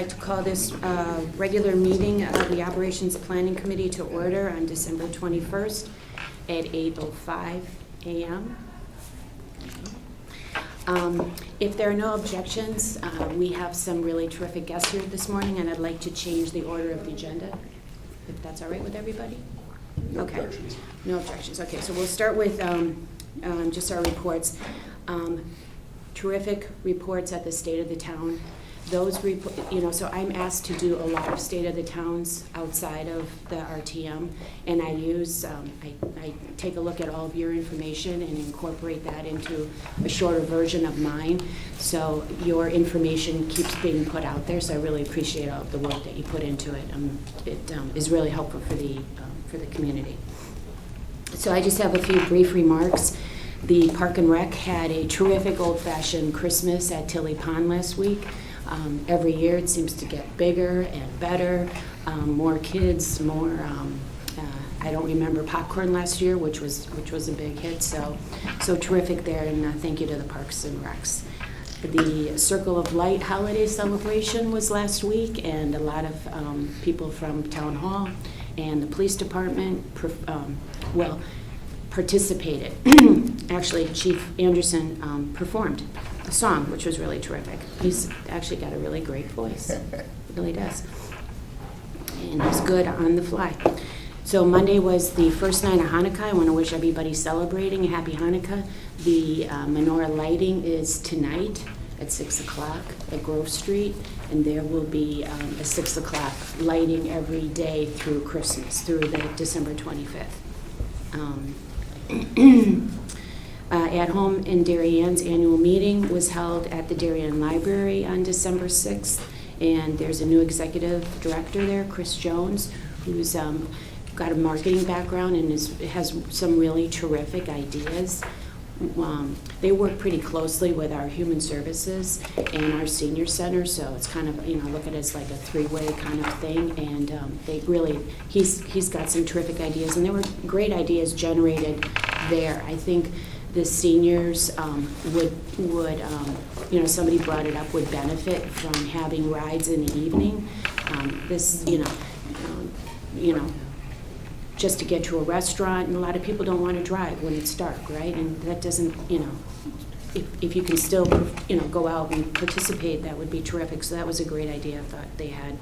like to call this regular meeting of the Operations Planning Committee to order on December 21st at 8:05 a.m. If there are no objections, we have some really terrific guests here this morning, and I'd like to change the order of the agenda, if that's all right with everybody? No Okay. objections. No objections. Okay, so we'll start with just our reports. Terrific reports at the state of the town. Those so I'm asked to do a lot of state of the towns outside of the RTM, and I use I take a look at all of your information and incorporate that into a shorter version of mine. So your information keeps being put out there. So I really appreciate all of the work that you put into it. It is really helpful for the community. So I just have a few brief remarks. The Park and Rec had a terrific old-fashioned Christmas at Tilly Pond last week. Every year it seems to get bigger and better, more kids, more. I don't remember popcorn last year, which was a big hit. So terrific there, and thank you to the Parks and Recs. The Circle of Light holiday celebration was last week, and a lot of people from Town Hall and the police department, participated. Actually, Chief Anderson performed a song, which was really terrific. He's actually got a really great voice. He really does. And he's good on the fly. So Monday was the first night of Hanukkah. I want to wish everybody celebrating a happy Hanukkah. The menorah lighting is tonight at 6 o'clock at Grove Street, and there will be a 6 o'clock lighting every day through Christmas, through the December 25th. At Home in Darienne's annual meeting was held at the Darien Library on December 6th, and there's a new executive director there, Chris Jones, who's got a marketing background and has some really terrific ideas. They work pretty closely with our human services and our senior center, so it's kind of, look at it as like a three-way kind of thing, and he's got some terrific ideas, and there were great ideas generated there. I think the seniors would somebody brought it up, would benefit from having rides in the evening. Just to get to a restaurant, and a lot of people don't want to drive when it's dark, right? And that doesn't, if you can still, go out and participate, that would be terrific. So that was a great idea I thought they had.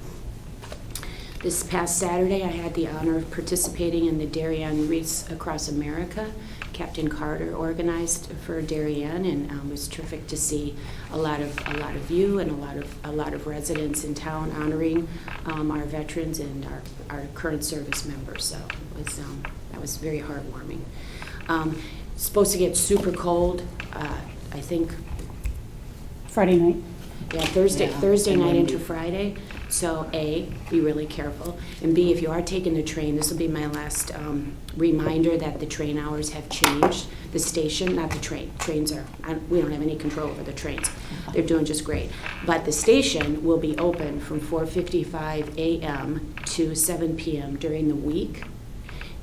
This past Saturday, I had the honor of participating in the Darien Wreaths Across America. Captain Carter organized for Darien, and it was terrific to see a lot of you and a lot of residents in town honoring our veterans and our current service members. So that was very heartwarming. It's supposed to get super cold. I think Friday night. Yeah, Thursday night into Friday. So A, be really careful, and B, if you are taking the train, this will be my last reminder that the train hours have changed. The station, not the train. Trains we don't have any control over the trains. They're doing just great. But the station will be open from 4:55 a.m. to 7 p.m. during the week,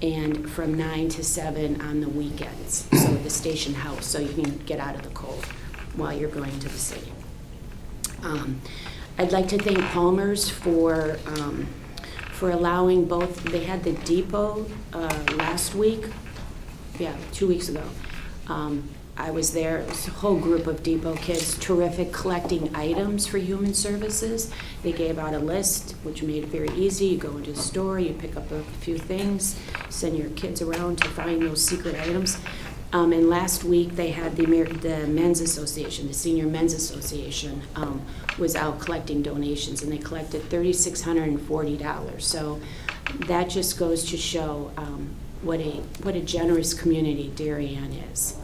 and from 9 to 7 on the weekends. So the station house, so you can get out of the cold while you're going to the city. I'd like to thank Palmer's for allowing both. They had the depot last week, 2 weeks ago. I was there. It was a whole group of depot kids, terrific, collecting items for human services. They gave out a list, which made it very easy. You go into the store, you pick up a few things, send your kids around to find those secret items. And last week they had the Men's Association, the Senior Men's Association, was out collecting donations, and they collected $3,640. So that just goes to show what a generous community Darien is.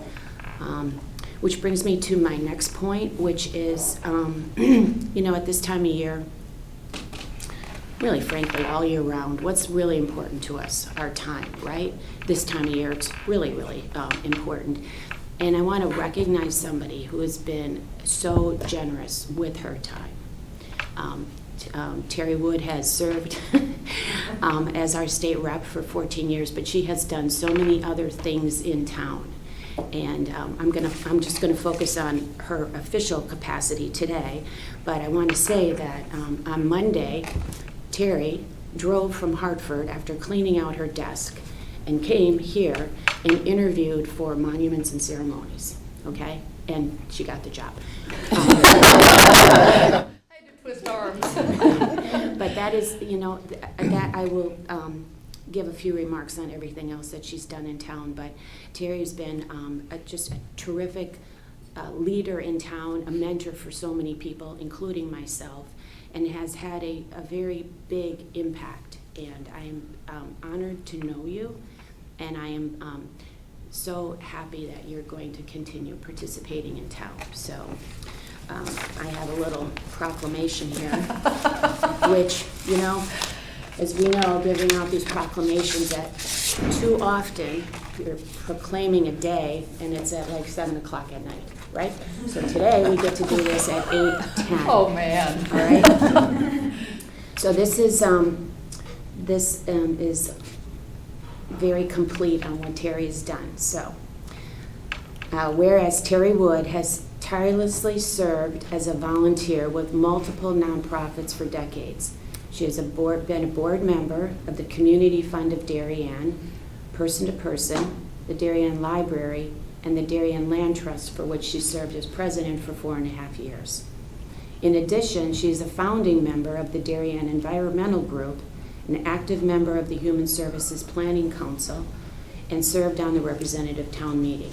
Which brings me to my next point, which is, at this time of year, really frankly, all year round, what's really important to us? Our time, right? This time of year, it's really, really important. And I want to recognize somebody who has been so generous with her time. Terry Wood has served as our state rep for 14 years, but she has done so many other things in town. And I'm just gonna focus on her official capacity today. But I want to say that on Monday, Terry drove from Hartford after cleaning out her desk and came here and interviewed for Monuments and Ceremonies, okay? And she got the job. I had to twist arms. But that is, that I will give a few remarks on everything else that she's done in town. But Terry's been just a terrific leader in town, a mentor for so many people, including myself, and has had a very big impact. And I am honored to know you, and I am so happy that you're going to continue participating in town. So I have a little proclamation here, which, as we know, giving out these proclamations at too often, you're proclaiming a day, and it's at like 7 o'clock at night, right? So today we get to do this at 8:10. Oh, man. All right. So this is very complete on what Terry has done. So, whereas Terry Wood has tirelessly served as a volunteer with multiple nonprofits for decades. She has been a board member of the Community Fund of Darien, Person to Person, the Darien Library, and the Darien Land Trust, for which she served as president for 4.5 years. In addition, she is a founding member of the Darien Environmental Group, an active member of the Human Services Planning Council, and served on the representative town meeting.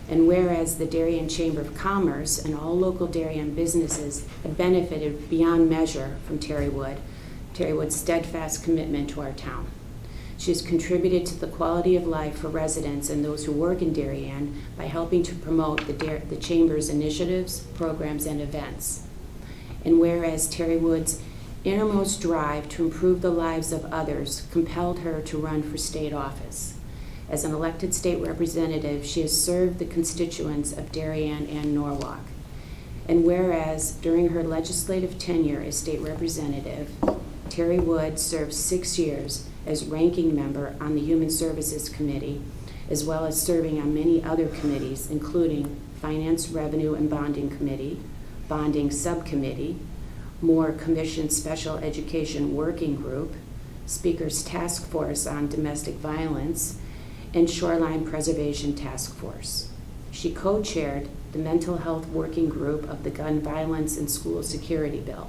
And whereas the Darien Chamber of Commerce and all local Darien businesses have benefited beyond measure from Terry Wood's steadfast commitment to our town. She has contributed to the quality of life for residents and those who work in Darien by helping to promote the Chamber's initiatives, programs, and events. And whereas Terry Wood's innermost drive to improve the lives of others compelled her to run for state office. As an elected state representative, she has served the constituents of Darien and Norwalk. And whereas during her legislative tenure as state representative, Terry Wood served 6 years as ranking member on the Human Services Committee, as well as serving on many other committees, including Finance, Revenue, and Bonding Committee, Bonding Subcommittee, Moore Commission Special Education Working Group, Speaker's Task Force on Domestic Violence, and Shoreline Preservation Task Force. She co-chaired the Mental Health Working Group of the Gun Violence and School Security Bill.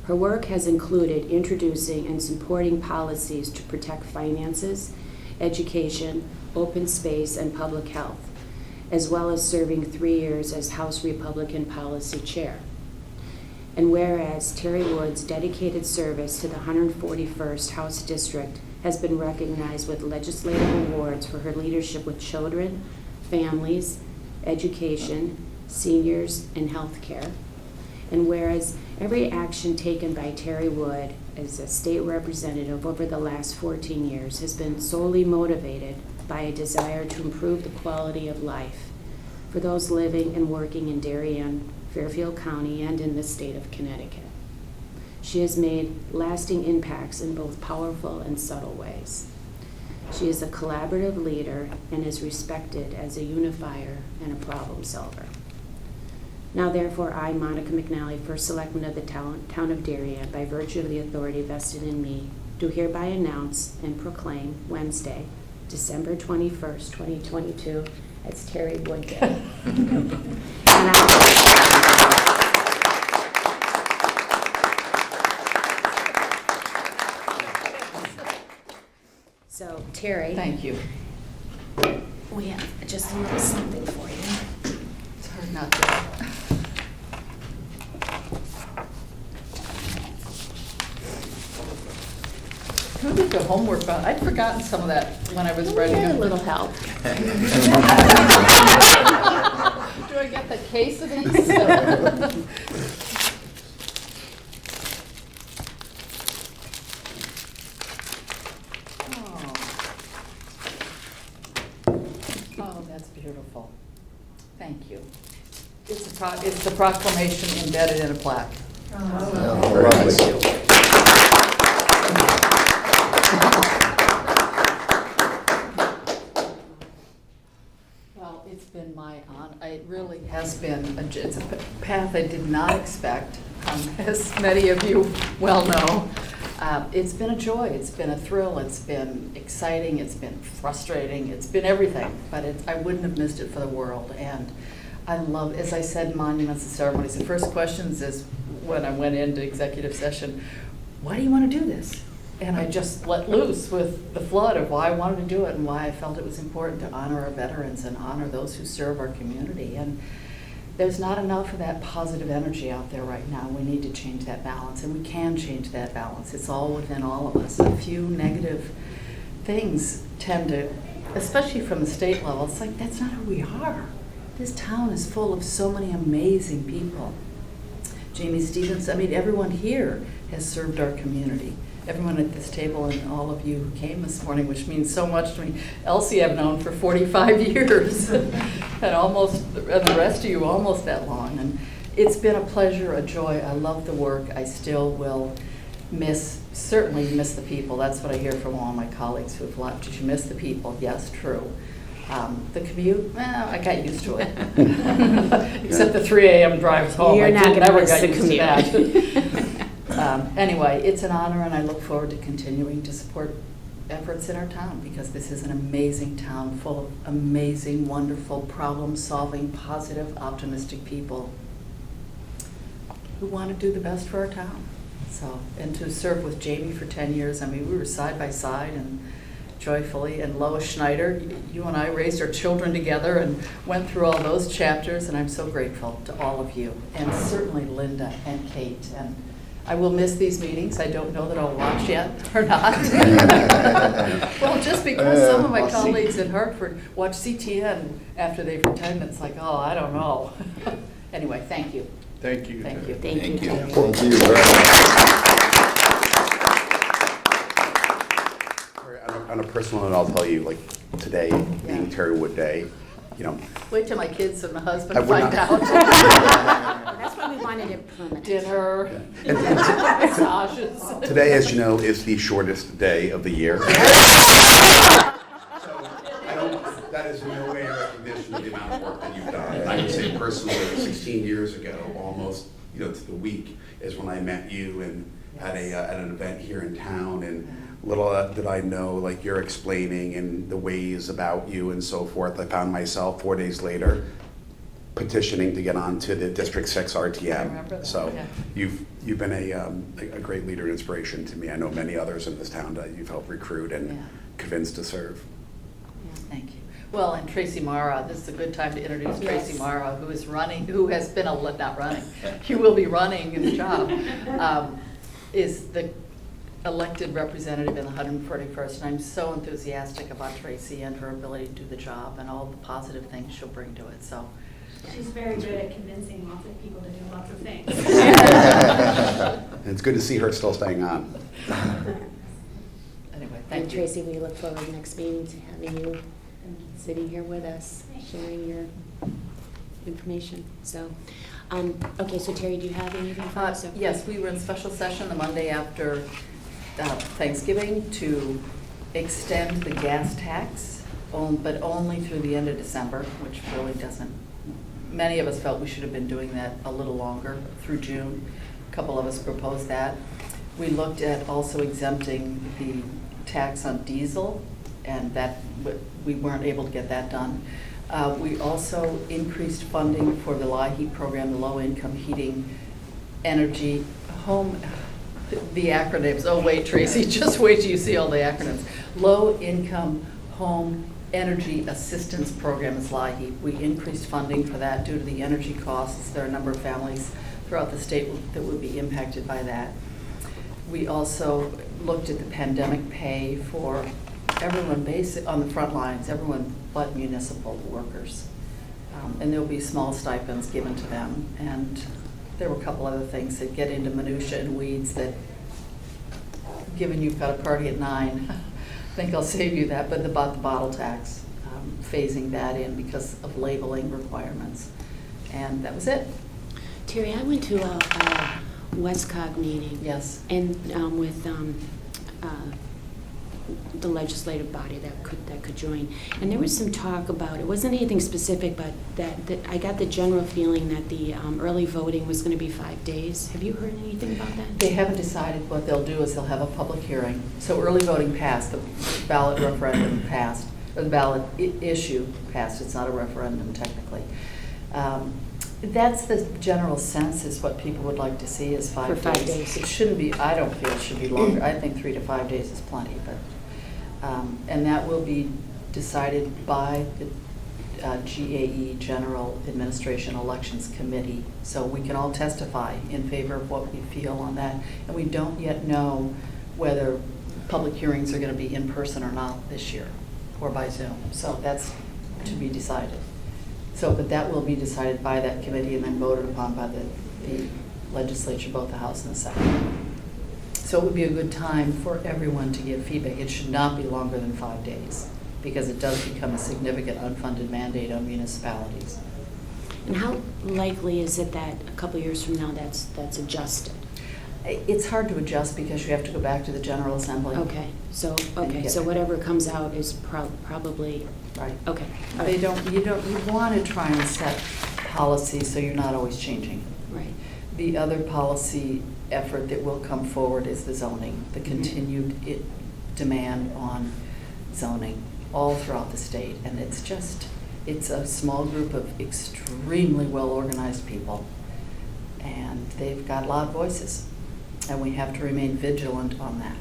Her work has included introducing and supporting policies to protect finances, education, open space, and public health, as well as serving 3 years as House Republican Policy Chair. And whereas Terry Wood's dedicated service to the 141st House District has been recognized with legislative awards for her leadership with children, families, education, seniors, and health care. And whereas every action taken by Terry Wood as a state representative over the last 14 years has been solely motivated by a desire to improve the quality of life for those living and working in Darien, Fairfield County, and in the state of Connecticut. She has made lasting impacts in both powerful and subtle ways. She is a collaborative leader and is respected as a unifier and a problem solver. Now therefore, I, Monica McNally, First Selectman of the town of Darien, by virtue of the authority vested in me, do hereby announce and proclaim Wednesday, December 21st, 2022, as Terry Wood Day. So, Terry. Thank you. We have just a little something for you. It's hard not to. Who did the homework on? I'd forgotten some of that when I was We writing had a it. little help. Do I get the case of these? Oh, that's beautiful. Thank you. It's the proclamation embedded in a plaque. I did not expect, as many of you well know. It's been a joy, it's been a thrill, it's been exciting, it's been frustrating, it's been everything, but I wouldn't have missed it for the world. And I love, as I said, monuments and ceremonies. The first questions is when I went into executive session, why do you want to do this? And I just let loose with the flood of why I wanted to do it and why I felt it was important to honor our veterans and honor those who serve our community. And there's not enough of that positive energy out there right now. We need to change that balance, and we can change that balance. It's all within all of us. A few negative things tend to, especially from the state level, it's like, that's not who we are. This town is full of so many amazing people. Jamie Stevens, I mean, everyone here has served our community. Everyone at this table and all of you who came this morning, which means so much to me. Elsie I've known for 45 years, and the rest of you almost that long. And it's been a pleasure, a joy. I love the work. I still will certainly miss the people. That's what I hear from all my colleagues who've left. Did you miss the people? Yes, true. The commute, well, I got used to it. Except the 3 a.m. drives home. You're not going to miss the commute. Anyway, it's an honor, and I look forward to continuing to support efforts in our town, because this is an amazing town full of amazing, wonderful, problem-solving, positive, optimistic people who want to do the best for our town. So, and to serve with Jamie for 10 years, I mean, we were side by side and joyfully, and Lois Schneider, you and I raised our children together and went through all those chapters, and I'm so grateful to all of you, and certainly Linda and Kate. And I will miss these meetings. I don't know that I'll watch yet or not. Well, just because some of my colleagues in Hartford watch CTN after they've retired, it's like, oh, I don't know. Anyway, thank you. Thank you. Thank you. Thank you. Thank you very much. On a personal note, I'll tell you, like today being Terry Wood Day, you know. Wait till my kids and my husband I would find not- out. That's why we wanted it permanent. Dinner, And massages. today, as you know, is the shortest day of the year. That is in no way a recognition of the amount of work that you've done. I would say personally, 16 years ago, almost, you know, to the week, is when I met you and at an event here in town, and little did I know, like you're explaining and the ways about you and so forth. I found myself 4 days later petitioning to get onto the District 6 RTM. I remember that, So yeah. you've been a great leader and inspiration to me. I know many others in this town that you've helped recruit and Yeah. convinced to serve. Thank you. Well, and Tracy Mara, this is a good time to introduce Tracy Yes. Mara, who has been not running, you will be running in the job, is the elected representative in the 141st. And I'm so enthusiastic about Tracy and her ability to do the job and all the positive things she'll bring to it. So, She's very good at convincing lots of people to do lots of things. And it's good to see her still staying on. anyway, And thank you. Tracy, we look forward next meeting to having you sitting here with us, sharing your information. So, okay, so Terry, do you have anything for us? Yes, we were in special session the Monday after Thanksgiving to extend the gas tax, but only through the end of December, which really doesn't, many of us felt we should have been doing that a little longer, through June. A couple of us proposed that. We looked at also exempting the tax on diesel, and that we weren't able to get that done. We also increased funding for the LIHEAP program, the Low Income Heating Energy Home, the acronyms. Oh, wait, Tracy, just wait till you see all the acronyms. Low Income Home Energy Assistance Program is LIHEAP. We increased funding for that due to the energy costs. There are a number of families throughout the state that would be impacted by that. We also looked at the pandemic pay for everyone on the front lines, everyone but municipal workers. And there'll be small stipends given to them. And there were a couple other things that get into minutia and weeds that, given you've got a party at 9, I think I'll save you that, but about the bottle tax, phasing that in because of labeling requirements. And that was it. Terry, I went to a Westcog meeting. Yes. And with the legislative body that could join. And there was some talk about, it wasn't anything specific, but that I got the general feeling that the early voting was going to be 5 days. Have you heard anything about that? They haven't decided. What they'll do is they'll have a public hearing. So early voting passed, the ballot referendum passed, or the ballot issue passed. It's not a referendum technically. That's the general sense, is what people would like to see is 5 days. For 5 days. It shouldn't be, I don't feel it should be longer. I think 3 to 5 days is plenty, but, and that will be decided by the GAE, General Administration Elections Committee. So we can all testify in favor of what we feel on that. And we don't yet know whether public hearings are going to be in person or not this year, or by Zoom. So that's to be decided. So, but that will be decided by that committee and then voted upon by the legislature, both the House and the Senate. So it would be a good time for everyone to give feedback. It should not be longer than 5 days, because it does become a significant unfunded mandate on municipalities. And how likely is it that a couple years from now that's adjusted? It's hard to adjust because you have to go back to the General Assembly. Okay, so get- whatever comes out is probably, Right. okay. all You right. want to try and set policy so you're not always changing. Right. The other policy effort that will come forward is the zoning, the Mm-hmm. continued demand on zoning all throughout the state. And it's a small group of extremely well-organized people, and they've got loud voices, and we have to remain vigilant on that.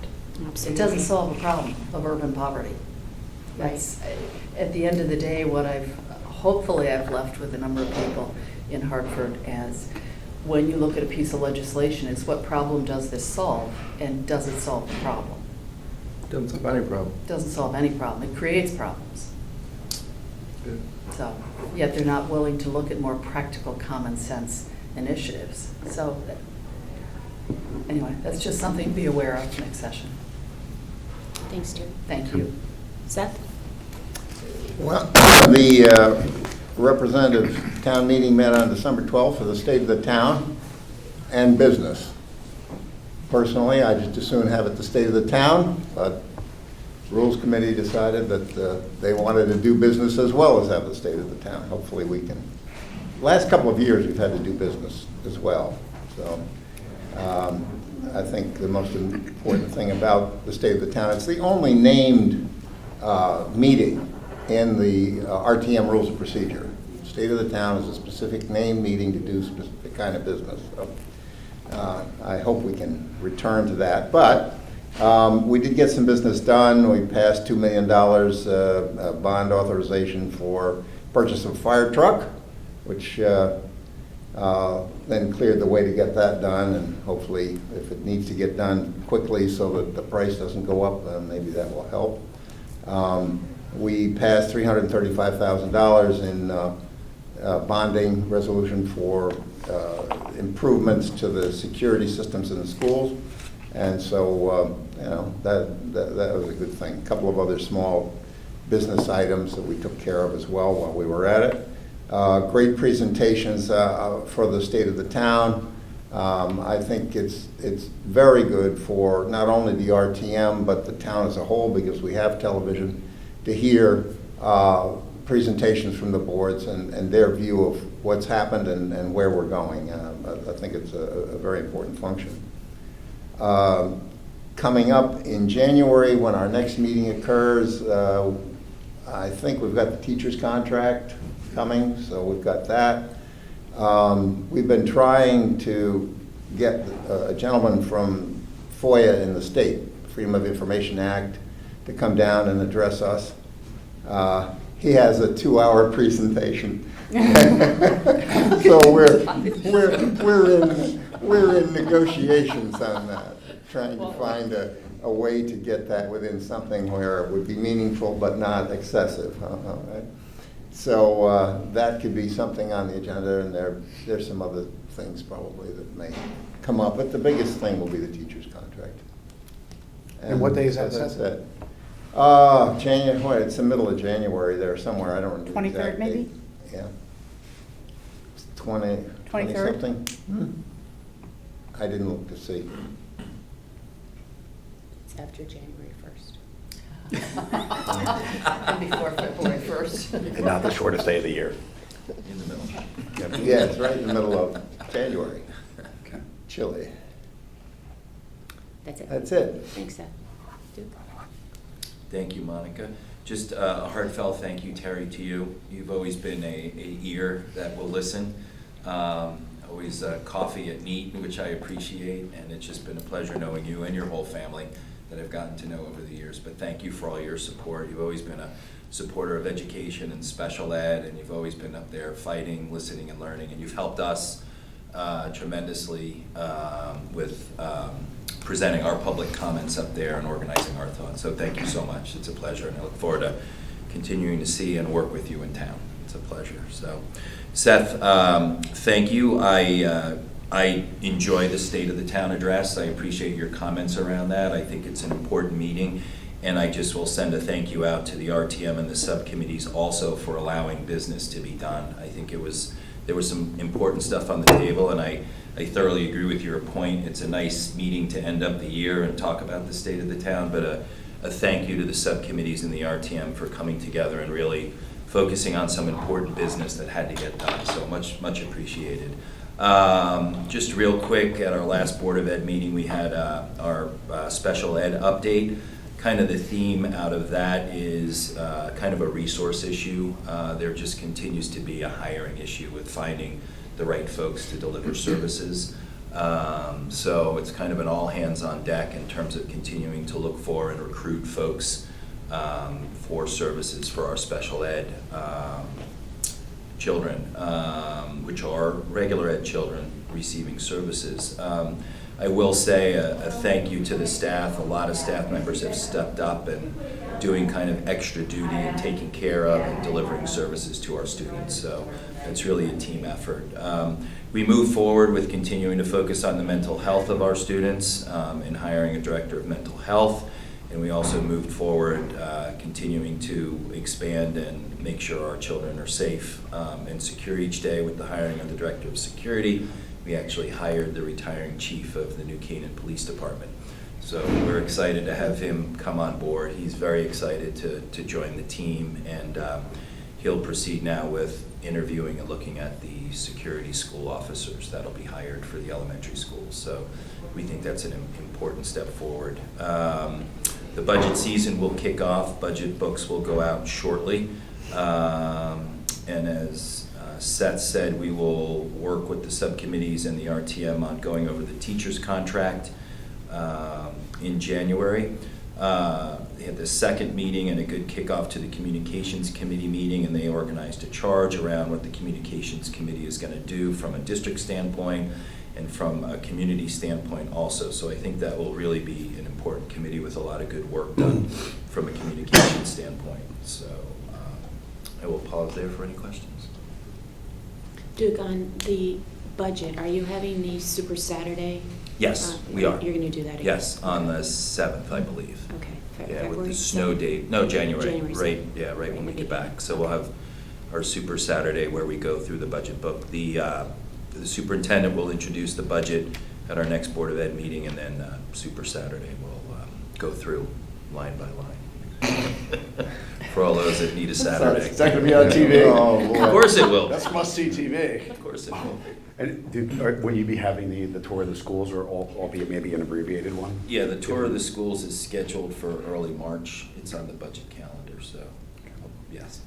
Absolutely. It doesn't solve a problem of urban poverty. That's, at the end of the day, what hopefully I've left with a number of people in Hartford as, when you look at a piece of legislation, is what problem does this solve, and does it solve the problem? Doesn't solve any problem. Doesn't solve any problem, it creates problems. Good. So, yet they're not willing to look at more practical, common sense initiatives. So, anyway, that's just something to be aware of next session. Thanks, Terry. Thank you. Seth? Well, the representative town meeting met on December 12th for the state of the town and business. Personally, I just as soon have it the state of the town, but Rules Committee decided that they wanted to do business as well as have the state of the town. Hopefully we can. Last couple of years we've had to do business as well. So I think the most important thing about the state of the town, it's the only named meeting in the RTM Rules of Procedure. State of the town is a specific named meeting to do specific kind of business. So I hope we can return to that. But we did get some business done. We passed $2 million bond authorization for purchase of a fire truck, which then cleared the way to get that done. And hopefully, if it needs to get done quickly so that the price doesn't go up, then maybe that will help. We passed $335,000 in bonding resolution for improvements to the security systems in the schools. And so, that was a good thing. A couple of other small business items that we took care of as well while we were at it. Great presentations for the state of the town. I think it's very good for not only the RTM, but the town as a whole, because we have television, to hear presentations from the boards and their view of what's happened and where we're going. I think it's a very important function. Coming up in January, when our next meeting occurs, I think we've got the teacher's contract coming, so we've got that. We've been trying to get a gentleman from FOIA in the state, Freedom of Information Act, to come down and address us. He has a 2-hour presentation. So we're in negotiations on that, trying to find a way to get that within something where it would be meaningful but not excessive. Right? So that could be something on the agenda, and there's some other things probably that may come up, but the biggest thing will be the teacher's contract. And what day is that, as I Seth? said, January, it's the middle of January there somewhere, I don't remember the 23rd exact maybe? date. Yeah. 20 23rd? something? I didn't look to see. It's after January 1st. And before February 1st. And not the shortest day of the year. In the middle. Yeah, it's right in the middle of January. Okay. Chilly. That's it. That's it. Thanks, Seth. Duke? Thank you, Monica. Just a heartfelt thank you, Terry, to you. You've always been a ear that will listen. Always coffee at Neat, which I appreciate, and it's just been a pleasure knowing you and your whole family that I've gotten to know over the years. But thank you for all your support. You've always been a supporter of education and special ed, and you've always been up there fighting, listening, and learning, and you've helped us tremendously with presenting our public comments up there and organizing our thoughts. So thank you so much. It's a pleasure, and I look forward to continuing to see and work with you in town. It's a pleasure. So, Seth, thank you. I enjoy the State of the Town address. I appreciate your comments around that. I think it's an important meeting, and I just will send a thank you out to the RTM and the subcommittees also for allowing business to be done. I think there was some important stuff on the table, and I thoroughly agree with your point. It's a nice meeting to end up the year and talk about the state of the town, but a thank you to the subcommittees and the RTM for coming together and really focusing on some important business that had to get done. So much appreciated. Just real quick, at our last Board of Ed meeting, we had our special ed update. Kind of the theme out of that is kind of a resource issue. There just continues to be a hiring issue with finding the right folks to deliver services. So it's kind of an all hands on deck in terms of continuing to look for and recruit folks for services for our special ed children, which are regular ed children receiving services. I will say a thank you to the staff. A lot of staff members have stepped up and doing kind of extra duty and taking care of and delivering services to our students. So it's really a team effort. We move forward with continuing to focus on the mental health of our students and hiring a director of mental health. And we also moved forward continuing to expand and make sure our children are safe and secure each day with the hiring of the director of security. We actually hired the retiring chief of the New Canaan Police Department. So we're excited to have him come on board. He's very excited to join the team, and he'll proceed now with interviewing and looking at the security school officers that'll be hired for the elementary schools. So we think that's an important step forward. The budget season will kick off. Budget books will go out shortly. And as Seth said, we will work with the subcommittees and the RTM on going over the teacher's contract in January. They had the second meeting and a good kickoff to the communications committee meeting, and they organized a charge around what the communications committee is going to do from a district standpoint and from a community standpoint also. So I think that will really be an important committee with a lot of good work done from a communication standpoint. So I will pause there for any questions. Duke, on the budget, are you having the Super Saturday? Yes, we are. You're going to do that again? Yes, on the 7th, I believe. Okay. Yeah, with February the snow 7th? date, no, January, January right, 7th. yeah, right when we Right. get back. So we'll have our Super Saturday where we go through the budget book. The superintendent will introduce the budget at our next Board of Ed meeting, and then Super Saturday we'll go through line by line. For all those that need a Saturday. Is that going to be on TV? Oh, boy. Of course it will. That's must-see TV. Of course it will. And will you be having the tour of the schools, or albeit maybe an abbreviated one? Yeah, the tour of the schools is scheduled for early March. It's on the budget calendar, so, yes.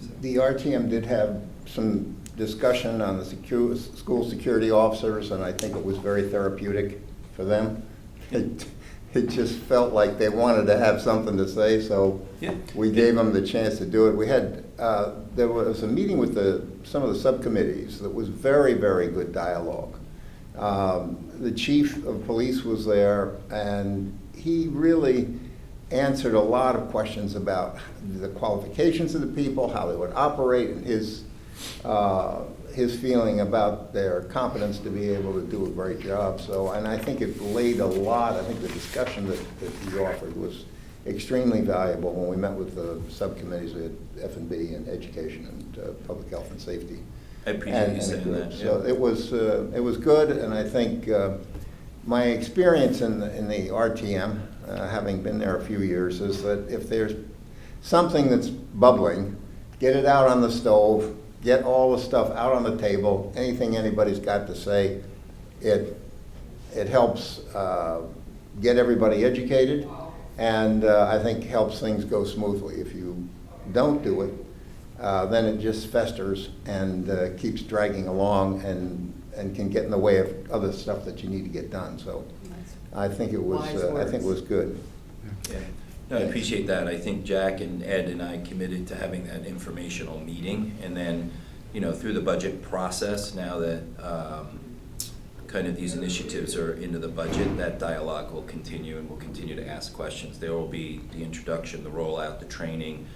So- The RTM did have some discussion on the school security officers, and I think it was very therapeutic for them. It just felt like they wanted to have something to say, so Yeah. we gave them the chance to do it. We had, there was a meeting with some of the subcommittees that was very, very good dialogue. The chief of police was there, and he really answered a lot of questions about the qualifications of the people, how they would operate, and his feeling about their competence to be able to do a great job. So, and I think it laid a lot, I think the discussion that he offered was extremely valuable when we met with the subcommittees at F&B and Education and Public Health and Safety. I appreciate you the saying group. that. So Yeah. it was good, and I think my experience in the RTM, having been there a few years, is that if there's something that's bubbling, get it out on the stove, get all the stuff out on the table, anything anybody's got to say. It helps get everybody educated, and I think helps things go smoothly. If you don't do it, then it just festers and keeps dragging along and can get in the way of other stuff that you need to get done. So I think it was good. Yeah. No, I appreciate that. I think Jack and Ed and I committed to having that informational meeting, and then, through the budget process, now that kind of these initiatives are into the budget, that dialogue will continue, and we'll continue to ask questions. There will be the introduction, the rollout, the training,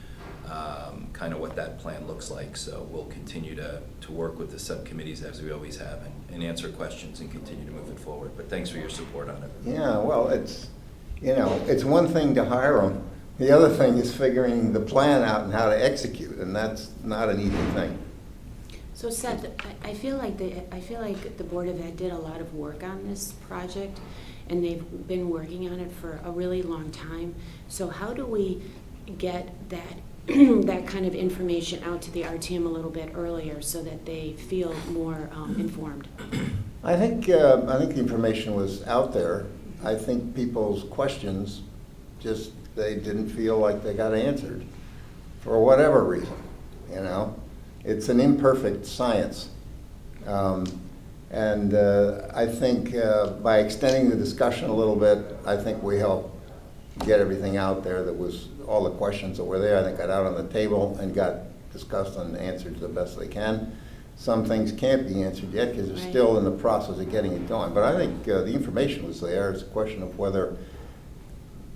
kind of what that plan looks like. So we'll continue to work with the subcommittees as we always have, and answer questions and continue to move it forward. But thanks for your support on it. Yeah, well, it's one thing to hire them. The other thing is figuring the plan out and how to execute, and that's not an easy thing. So Seth, I feel like the Board of Ed did a lot of work on this project, and they've been working on it for a really long time. So how do we get that that kind of information out to the RTM a little bit earlier so that they feel more informed? I think the information was out there. I think people's questions they didn't feel like they got answered for whatever reason. It's an imperfect science, and I think by extending the discussion a little bit, I think we helped get everything out there. That was all the questions that were there, I think, got out on the table and got discussed and answered to the best they can. Some things can't be answered yet because they're still in the process of getting it going. But I think the information was there. It's a question of whether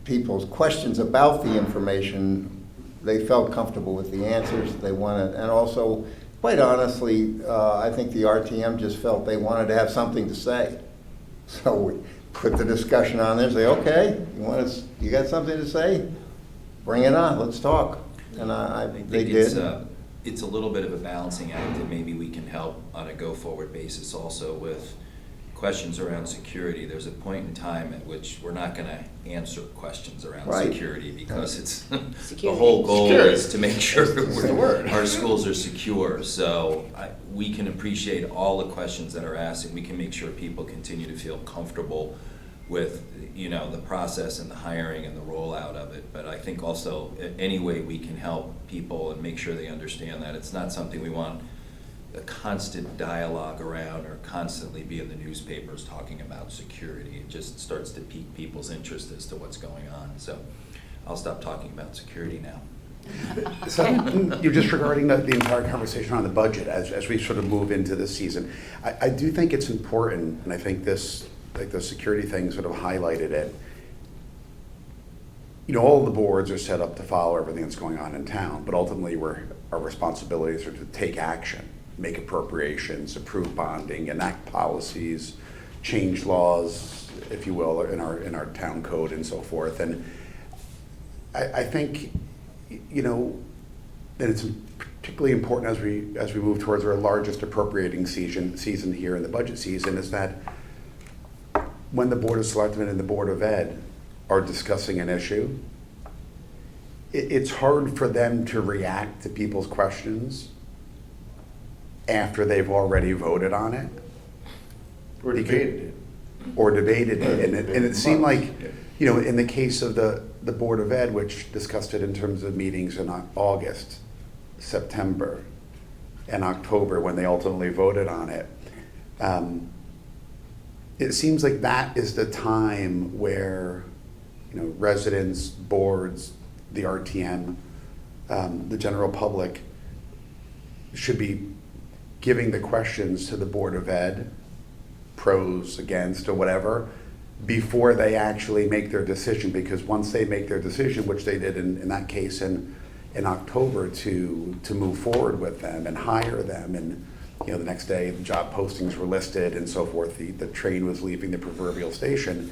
people's questions about the information, they felt comfortable with the answers they wanted. And also, quite honestly, I think the RTM just felt they wanted to have something to say. So we put the discussion on there, say, okay, you got something to say? Bring it on, let's talk. And I think they did. It's a little bit of a balancing act, and maybe we can help on a go-forward basis also with questions around security. There's a point in time at which we're not going to answer questions around security, because it's the whole goal is to make sure our schools are secure. So we can appreciate all the questions that are asked, and we can make sure people continue to feel comfortable with the process and the hiring and the rollout of it. But I think also any way we can help people and make sure they understand that it's not something we want a constant dialogue around, or constantly be in the newspapers talking about security. It just starts to pique people's interest as to what's going on. So I'll stop talking about security now. So, just regarding the entire conversation on the budget as we sort of move into this season, I do think it's important, and I think this, like the security thing sort of highlighted it. All the boards are set up to follow everything that's going on in town, but ultimately our responsibilities are to take action, make appropriations, approve bonding, enact policies, change laws, if you will, in our town code and so forth. And I think, that it's particularly important as we move towards our largest appropriating season here in the budget season, is that when the Board of Selectmen and the Board of Ed are discussing an issue, it's hard for them to react to people's questions after they've already voted on it. Or debated it. And it seemed like, in the case of the Board of Ed, which discussed it in terms of meetings in August, September, and October, when they ultimately voted on it, it seems like that is the time where, residents, boards, the RTM, the general public should be giving the questions to the Board of Ed, pros, against, or whatever, before they actually make their decision. Because once they make their decision, which they did in that case in October, to move forward with them and hire them, and the next day the job postings were listed and so forth, the train was leaving the proverbial station,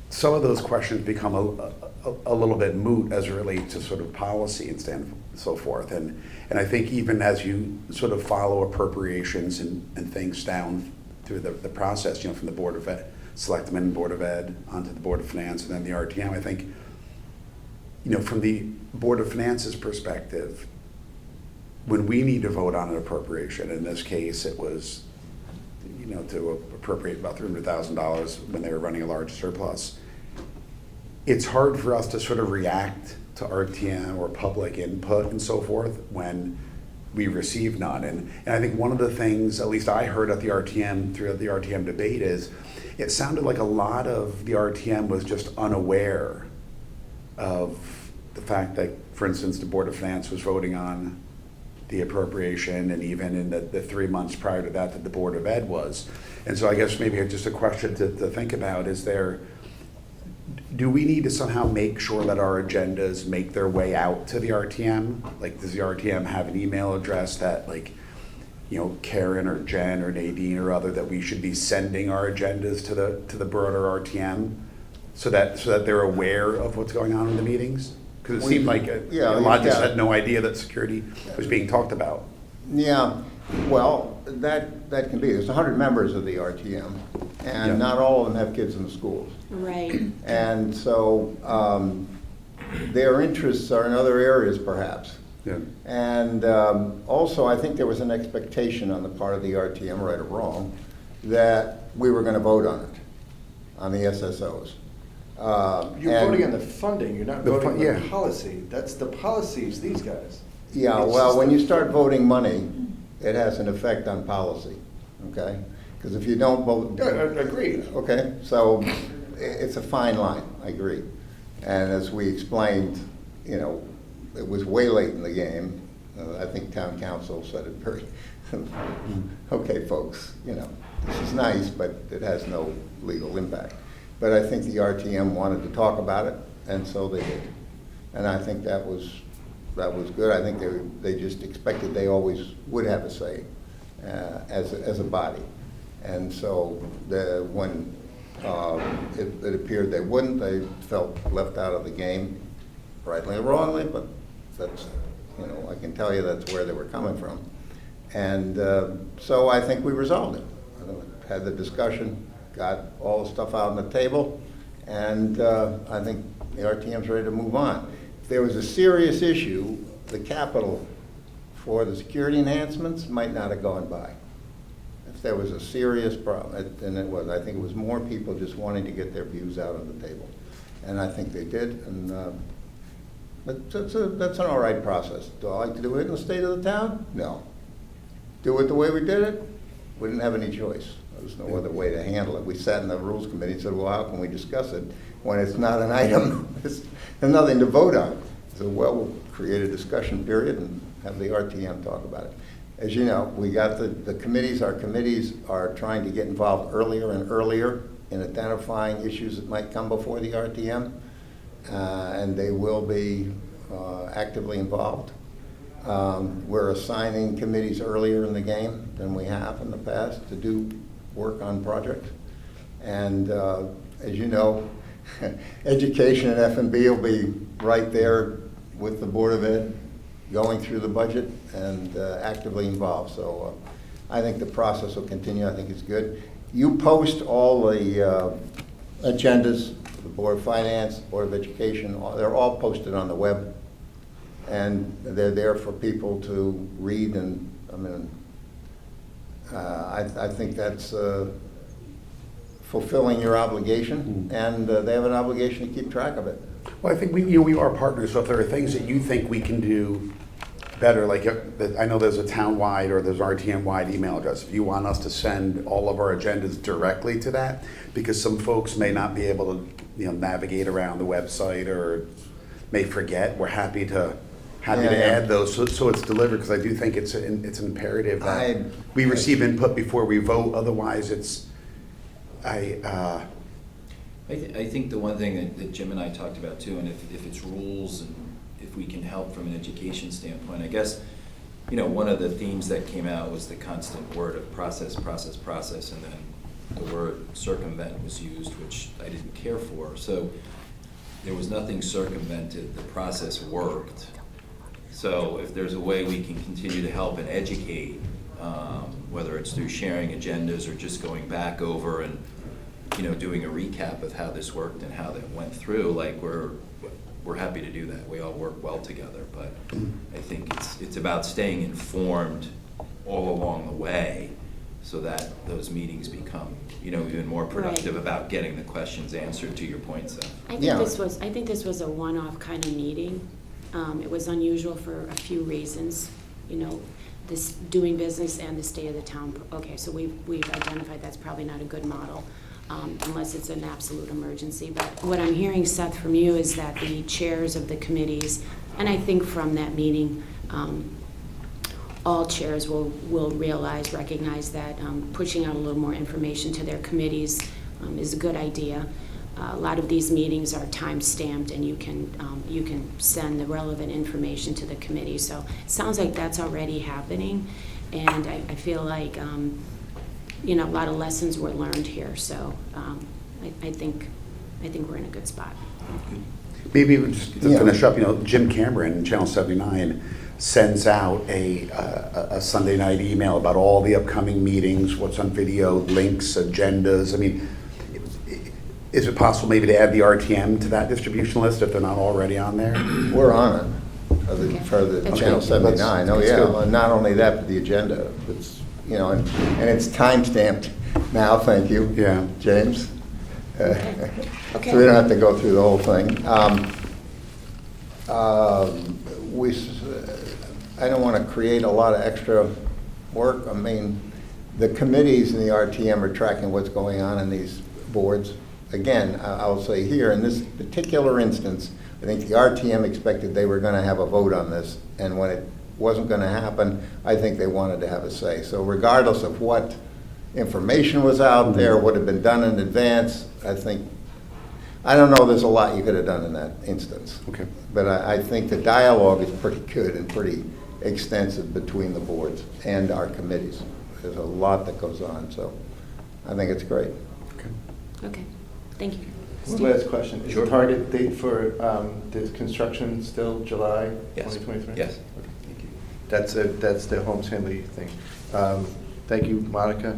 some of those questions become a little bit moot as it relates to sort of policy and so forth. And I think even as you sort of follow appropriations and things down through the process, from the Board of Ed, Selectmen, Board of Ed, onto the Board of Finance, and then the RTM. I think, from the Board of Finance's perspective, when we need to vote on an appropriation, in this case, it was, to appropriate about $300,000 when they were running a large surplus, it's hard for us to sort of react to RTM or public input and so forth when we receive none. And I think one of the things, at least I heard at the RTM, throughout the RTM debate, is it sounded like a lot of the RTM was just unaware of the fact that, for instance, the Board of Finance was voting on the appropriation, and even in the 3 months prior to that the Board of Ed was. And so I guess maybe just a question to think about is do we need to somehow make sure that our agendas make their way out to the RTM? Like, does the RTM have an email address that, like, Karen or Jen or Nadine or other, that we should be sending our agendas to the broader RTM so that they're aware of what's going on in the meetings? Because it seemed like a lot just had no idea that security was being talked about. Yeah, well, that can be. There's 100 members of the RTM, and not all of them have kids in the schools. Right. And so their interests are in other areas, perhaps. Yeah. And also, I think there was an expectation on the part of the RTM, right or wrong, that we were going to vote on it, on the SSOs. You're voting on the funding, you're not voting on yeah. the policy. That's the policies, these guys. Yeah, It's well, just when the- you start voting money, it has an effect on policy, okay? Because if you don't vote. Yeah, I agree. Okay, so it's a fine line, I agree. And as we explained, it was way late in the game. I think town council said it very, okay, folks, this is nice, but it has no legal impact. But I think the RTM wanted to talk about it, and so they did. And I think that was good. I think they just expected they always would have a say as a body. And so when it appeared they wouldn't, they felt left out of the game, rightly or wrongly, but that's, I can tell you that's where they were coming from. And so I think we resolved it. Had the discussion, got all the stuff out on the table, and I think the RTM's ready to move on. If there was a serious issue, the capital for the security enhancements might not have gone by. If there was a serious problem, and it was, I think it was more people just wanting to get their views out on the table. And I think they did, and that's an all right process. Do I like to do it in the state of the town? No. Do it the way we did it? We didn't have any choice. There was no other way to handle it. We sat in the Rules Committee and said, well, how can we discuss it when it's not an item? There's nothing to vote on. So, well, we'll create a discussion period and have the RTM talk about it. As you know, we got the committees. Our committees are trying to get involved earlier and earlier in identifying issues that might come before the RTM, and they will be actively involved. We're assigning committees earlier in the game than we have in the past to do work on projects. And as you know, education and F&B will be right there with the Board of Ed, going through the budget and actively involved. So I think the process will continue. I think it's good. You post all the agendas, the Board of Finance, Board of Education, they're all posted on the web. And they're there for people to read, and I think that's fulfilling your obligation, and they have an obligation to keep track of it. Well, I think we are partners, so if there are things that you think we can do better, like I know there's a town-wide or there's RTM-wide email address. If you want us to send all of our agendas directly to that, because some folks may not be able to navigate around the website or may forget, we're happy to add those so it's delivered, because I do think it's an imperative that we receive input before we vote. Otherwise, I think the one thing that Jim and I talked about too, and if it's rules and if we can help from an education standpoint, I guess, one of the themes that came out was the constant word of process, and then the word circumvent was used, which I didn't care for. So there was nothing circumvented, the process worked. So if there's a way we can continue to help and educate, whether it's through sharing agendas or just going back over and, doing a recap of how this worked and how that went through, like, we're happy to do that. We all work well together, but I think it's about staying informed all along the way so that those meetings become, even more productive about getting the questions answered, to your point, Seth. I think this was a one-off kind of meeting. It was unusual for a few reasons, this doing business and the state of the town. Okay, so we've identified that's probably not a good model, unless it's an absolute emergency. But what I'm hearing, Seth, from you is that the chairs of the committees, and I think from that meeting, all chairs will recognize that pushing out a little more information to their committees is a good idea. A lot of these meetings are time-stamped, and you can send the relevant information to the committee. So it sounds like that's already happening, and I feel like a lot of lessons were learned here. So I think we're in a good spot. Maybe just to finish up, Jim Cameron, Channel 79, sends out a Sunday night email about all the upcoming meetings, what's on video, links, agendas. I mean, is it possible maybe to add the RTM to that distribution list if they're not already on there? We're on it for the That's Channel good. 79. Oh, That's yeah. good. Well, not only that, but the agenda. It's, and it's time-stamped now, thank you. Yeah. James. Okay. So we don't have to go through the whole thing. I don't want to create a lot of extra work. I mean, the committees and the RTM are tracking what's going on in these boards. Again, I'll say here, in this particular instance, I think the RTM expected they were going to have a vote on this, and when it wasn't going to happen, I think they wanted to have a say. So regardless of what information was out there, what had been done in advance, I don't know, there's a lot you could have done in that instance. Okay. But I think the dialogue is pretty good and pretty extensive between the boards and our committees. There's a lot that goes on, so I think it's great. Okay. Thank you. One last question. Is Sure. the target date for this construction still July Yes. 2023? Yes. Okay, thank you. That's the Holmes Hanley thing. Thank you, Monica.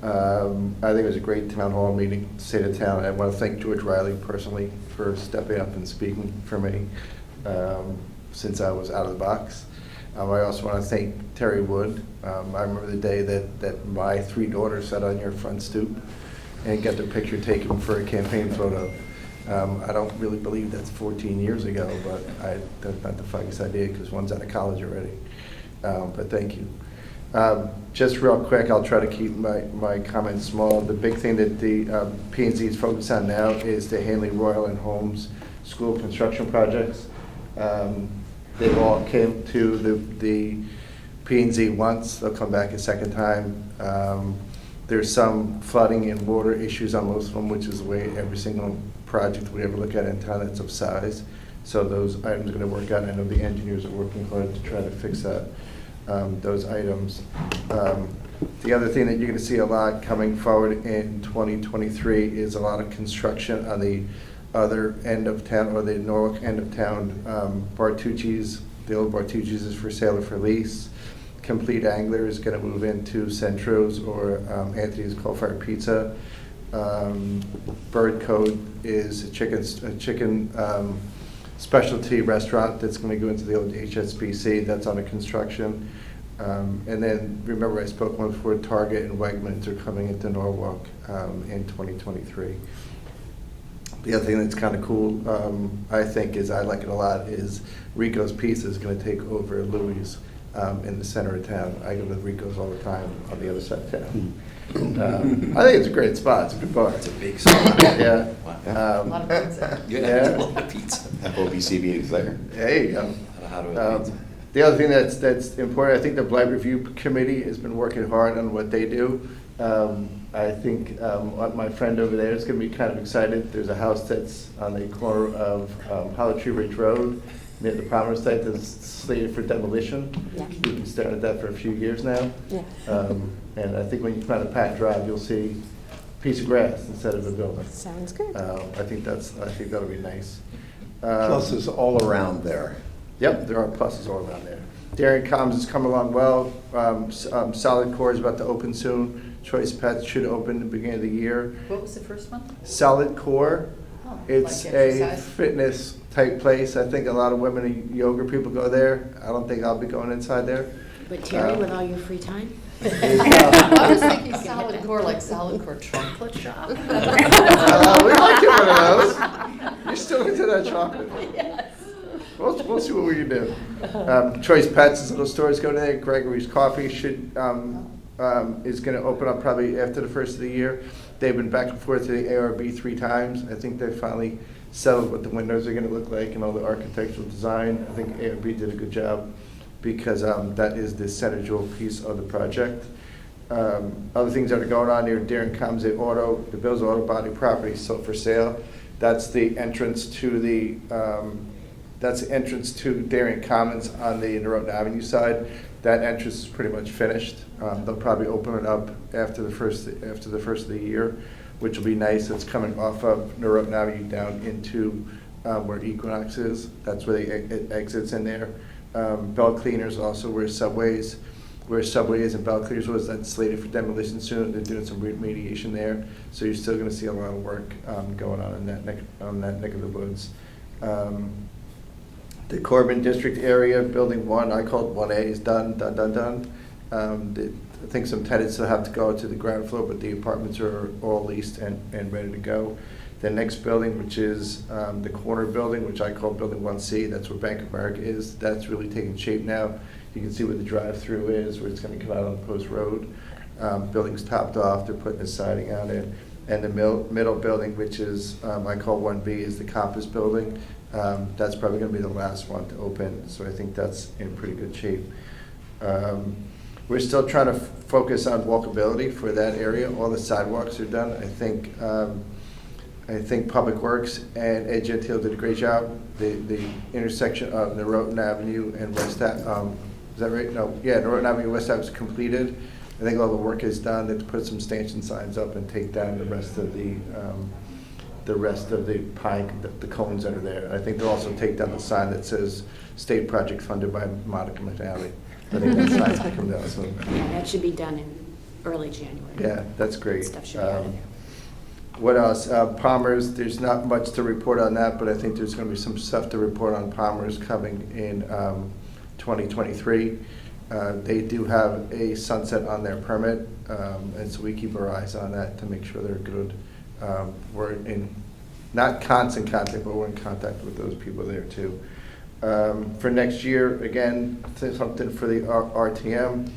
I think it was a great town hall meeting, state of town. I want to thank George Riley personally for stepping up and speaking for me since I was out of the box. I also want to thank Terry Wood. I remember the day that my 3 daughters sat on your front stoop and got their picture taken for a campaign photo. I don't really believe that's 14 years ago, but that's not the foggiest idea because one's out of college already. But thank you. Just real quick, I'll try to keep my comments small. The big thing that the P&Z is focused on now is the Hanley Royal and Holmes school construction projects. They've all came to the P&Z once, they'll come back a second time. There's some flooding and water issues on most of them, which is the way every single project we ever look at in town that's of size. So those items are going to work out. I know the engineers are working hard to try to fix that. Those items. The other thing that you're going to see a lot coming forward in 2023 is a lot of construction on the other end of town, or the Norwalk end of town. Bartucci's, the old Bartucci's is for sale or for lease. Complete Angler is going to move into Centro's or Anthony's Coal-Fired Pizza. Bird Code is a chicken specialty restaurant that's going to go into the old HSBC. That's under construction. And then, remember I spoke once before, Target and Wegmans are coming into Norwalk in 2023. The other thing that's kind of cool, I think, I like it a lot, is Rico's Pizza is going to take over Louis' in the center of town. I go to Rico's all the time on the other side of town. I think it's a great spot. It's a good bar. It's a big spot. Yeah. A lot of pizza. Yeah. A lot of pizza. FOBC meetings there. There you go. How do I pizza? The other thing that's important, I think the Blight Review Committee has been working hard on what they do. I think my friend over there is going to be kind of excited. There's a house that's on the corner of Hollow Tree Ridge Road near the Promenade site that's slated for demolition. Yeah. We've been staring at that for a few years now. Yeah. And I think when you come out of Pat Drive, you'll see a piece of grass instead of a building. Sounds good. I think that'll be nice. Pluses all around there. Yep, there are pluses all around there. Darien Commons is coming along well. Solid Core is about to open soon. Choice Pets should open the beginning of the year. What was the first one? Solid Core, Oh, it's like a exercise? fitness type place. I think a lot of women and yoga people go there. I don't think I'll be going inside there. But Terry, with all your free time? I was thinking Solid Core, like Solid Core chocolate shop. We might get one of those. You're still into that chocolate. Yes. We'll see what we can do. Choice Pets is a little store is going there. Gregory's Coffee should is going to open up probably after the first of the year. They've been back and forth to the ARB 3 times. I think they finally settled what the windows are going to look like and all the architectural design. I think ARB did a good job because that is the center jewel piece of the project. Other things that are going on near Darien Commons, the Bill's Auto Body property sold for sale. That's the entrance to the Darien Commons on the Norotan Avenue side. That entrance is pretty much finished. They'll probably open it up after the first of the year, which will be nice. It's coming off of Norotan Avenue down into where Equinox is. That's where it exits in there. Bell Cleaners also where Subway is and Bell Cleaners was. That's slated for demolition soon. They're doing some remediation there, so you're still going to see a lot of work going on in that neck of the woods. The Corbin District area, Building 1, I call it 1A, is done. I think some tenants still have to go to the ground floor, but the apartments are all leased and ready to go. The next building, which is the corner building, which I call Building 1C, that's where Bank of America is, that's really taking shape now. You can see where the drive-through is, where it's going to come out on Post Road. Building's topped off, they're putting the siding on it. And the middle building, which is, I call 1B, is the Compass building. That's probably going to be the last one to open, so I think that's in pretty good shape. We're still trying to focus on walkability for that area. All the sidewalks are done. I think Public Works and Ed Gentile did a great job. The intersection of Norotan Avenue and West Ave, is that right? No, yeah, Norotan Avenue and West Ave is completed. I think all the work is done. They put some stanchion signs up and take down the rest of the pine, the cones that are there. I think they'll also take down the sign that says "State Project Funded by Monica McNally." I think that sign's gonna come down soon. Yeah, that should be done in early January. Yeah, that's great. Stuff should be out of there. What else? Palmer's, there's not much to report on that, but I think there's going to be some stuff to report on Palmer's coming in 2023. They do have a sunset on their permit, and so we keep our eyes on that to make sure they're good. We're in not constant contact, but we're in contact with those people there too. For next year, again, something for the RTM.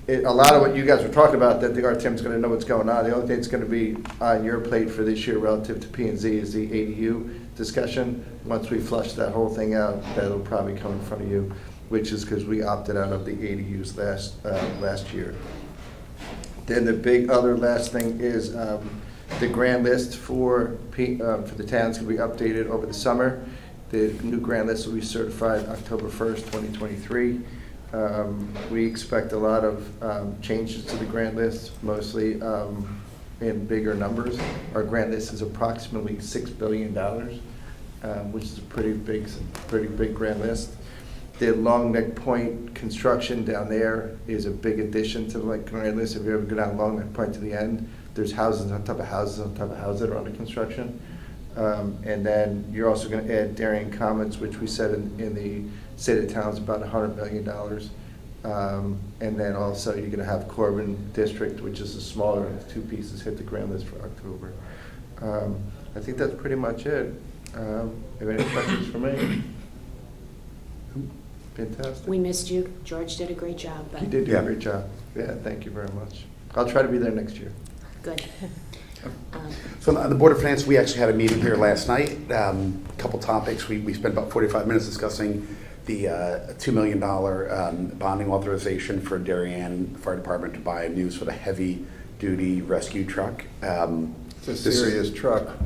A lot of what you guys were talking about, that the RTM is going to know what's going on. The only thing that's going to be on your plate for this year relative to P&Z is the ADU discussion. Once we flush that whole thing out, that'll probably come in front of you, which is because we opted out of the ADUs last year. Then the big other last thing is the grand list for the towns can be updated over the summer. The new grand list will be certified October 1st, 2023. We expect a lot of changes to the grand list, mostly in bigger numbers. Our grand list is approximately $6 billion, which is a pretty big grand list. The Long Neck Point construction down there is a big addition to the grand list. If you ever go down Long Neck Point to the end, there's houses on top of houses on top of houses that are under construction. And then you're also going to add Darien Commons, which we said in the State of the Town is about $100 million. And then also you're going to have Corbin District, which is a smaller, 2 pieces, hit the grand list for October. I think that's pretty much it. Have any questions for me? Fantastic. We missed you. George did a great job. But You did do a great job. Yeah, thank you very much. I'll try to be there next year. Good. So on the Board of Finance, we actually had a meeting here last night. A couple topics. We spent about 45 minutes discussing the $2 million bonding authorization for Darien Fire Department to buy a new sort of heavy-duty rescue truck. It's a serious truck.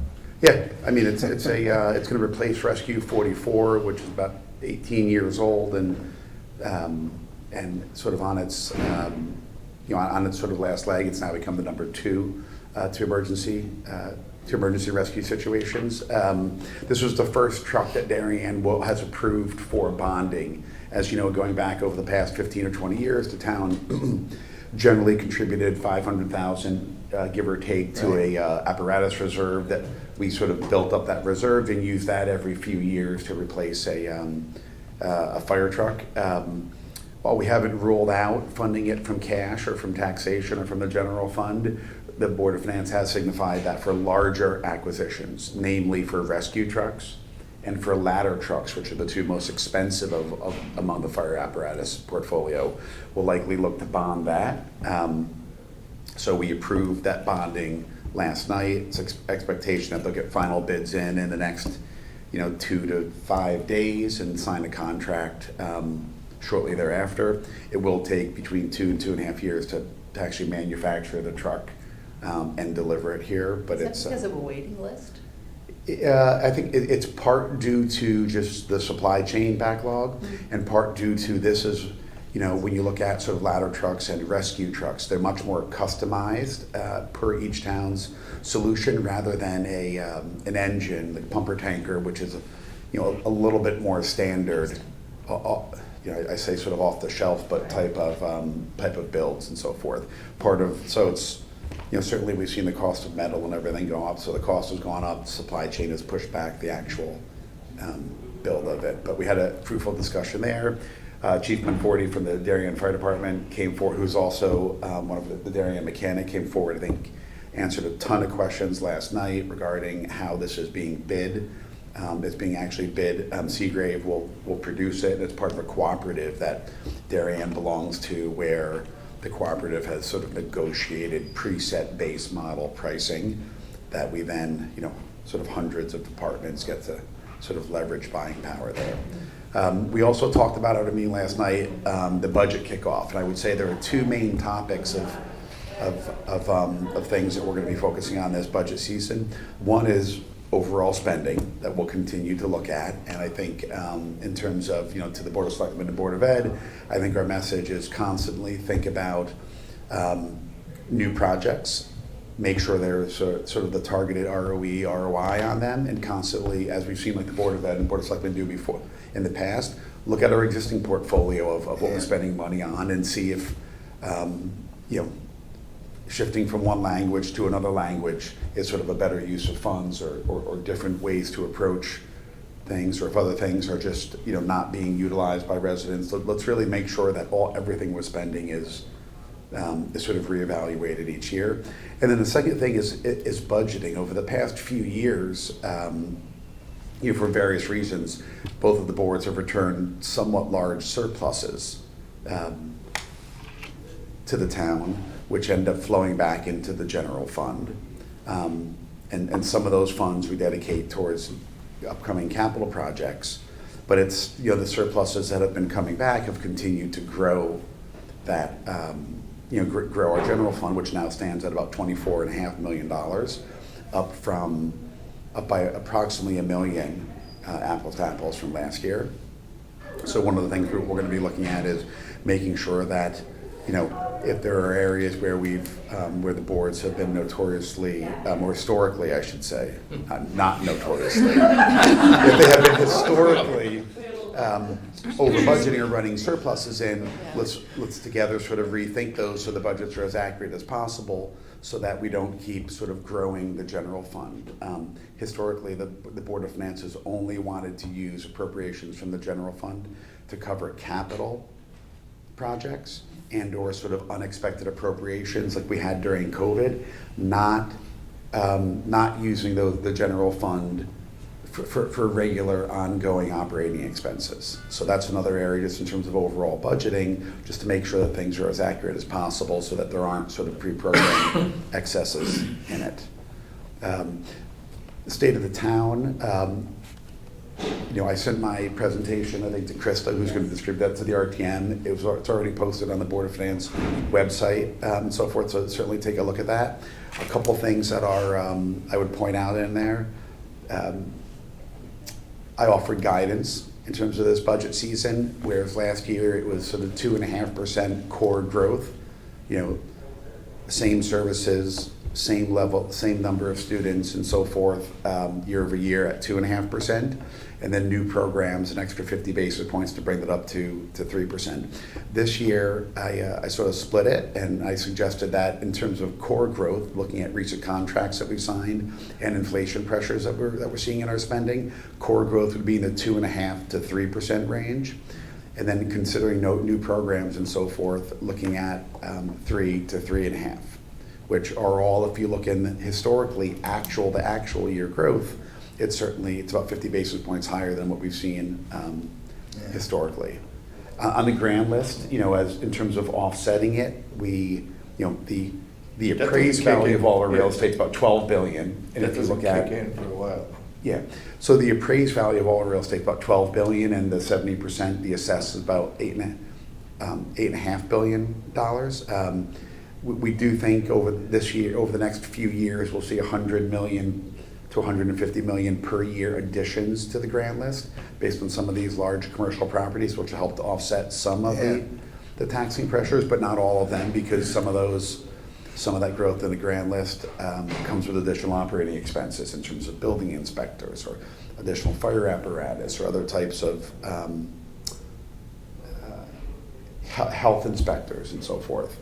Yeah, I mean it's going to replace Rescue 44, which is about 18 years old and sort of on its on its sort of last leg. It's now become the number 2 to emergency rescue situations. This was the first truck that Darien has approved for bonding, as you know, going back over the past 15 or 20 years, the town generally contributed 500,000, give or take, to a apparatus reserve that we sort of built up that reserve and used that every few years to replace a fire truck. While we haven't ruled out funding it from cash or from taxation or from the general fund, the Board of Finance has signified that for larger acquisitions, namely for rescue trucks and for ladder trucks, which are the two most expensive among the fire apparatus portfolio, we'll likely look to bond that. So we approved that bonding last night. It's expectation that they'll get final bids in the next 2 to 5 days and sign a contract shortly thereafter. It will take between 2 and 2.5 years to actually manufacture the truck and deliver it here. But Is that because of a waiting list? I think it's part due to just the supply chain backlog, and part due to this is, when you look at sort of ladder trucks and rescue trucks, they're much more customized per each town's solution rather than an engine, the pumper tanker, which is a little bit more standard. I say sort of off the shelf, but type of builds and so forth. So it's certainly we've seen the cost of metal and everything go up, so the cost has gone up. The supply chain has pushed back the actual build of it. But we had a fruitful discussion there. Chief Manforti from the Darien Fire Department came forward, who's also one of the Darien mechanic, came forward, I think, answered a ton of questions last night regarding how this is being bid. It's being actually bid. Seagrave will produce it, and it's part of a cooperative that Darien belongs to, where the cooperative has sort of negotiated preset base model pricing that we then, sort of hundreds of departments get to sort of leverage buying power there. We also talked about at a meeting last night, the budget kickoff, and I would say there are two main topics of things that we're going to be focusing on this budget season. One is overall spending that we'll continue to look at, and I think in terms of to the Board of Selectmen and Board of Ed, I think our message is constantly think about new projects, make sure there's sort of the targeted ROE, ROI on them, and constantly, as we've seen like the Board of Ed and Board of Selectmen do before in the past, look at our existing portfolio of what we're spending money on and see if shifting from one language to another language is sort of a better use of funds, or different ways to approach things, or if other things are just not being utilized by residents. Let's really make sure that everything we're spending is sort of reevaluated each year. And then the second thing is budgeting. Over the past few years, for various reasons, both of the boards have returned somewhat large surpluses to the town, which end up flowing back into the general fund. And some of those funds we dedicate towards upcoming capital projects. But it's, the surpluses that have been coming back have continued to grow that, grow our general fund, which now stands at about $24.5 million, up by approximately $1 million, apples to apples, from last year. So one of the things we're going to be looking at is making sure that, if there are areas where where the boards have been notoriously, or historically, I should say, not notoriously, if they have been historically over budgeting or running surpluses in, let's together sort of rethink those so the budgets are as accurate as possible, so that we don't keep sort of growing the general fund. Historically, the Board of Finance has only wanted to use appropriations from the general fund to cover capital projects and or sort of unexpected appropriations like we had during COVID, not using the general fund for regular ongoing operating expenses. So that's another area, just in terms of overall budgeting, just to make sure that things are as accurate as possible so that there aren't sort of pre-programmed excesses in it. The state of the town, I sent my presentation, I think, to Krista, who's going to distribute that to the RTM. It's already posted on the Board of Finance website and so forth, so certainly take a look at that. A couple things that are, I would point out in there. I offered guidance in terms of this budget season, whereas last year it was sort of 2.5% core growth, same services, same level, same number of students and so forth, year over year at 2.5%. And then new programs, an extra 50 basis points to bring that up to 3%. This year, I sort of split it, and I suggested that in terms of core growth, looking at recent contracts that we've signed and inflation pressures that we're seeing in our spending, core growth would be in the 2.5% to 3% range. And then considering no new programs and so forth, looking at 3 to 3.5, which are all, if you look in historically actual to actual year growth, it's about 50 basis points higher than what we've seen historically. On the grand list, as in terms of offsetting it, the appraised value of all our real estate is about $12 billion. And That if you doesn't look at kick in for a while. yeah, so the appraised value of all real estate is about $12 billion, and the 70%, the assessed is about $8.5 billion. We do think over the next few years, we'll see 100 million to 150 million per year additions to the grant list, based on some of these large commercial properties, which will help to offset some of the taxing pressures, but not all of them, because some of that growth in the grant list comes with additional operating expenses in terms of building inspectors or additional fire apparatus or other types of health inspectors and so forth.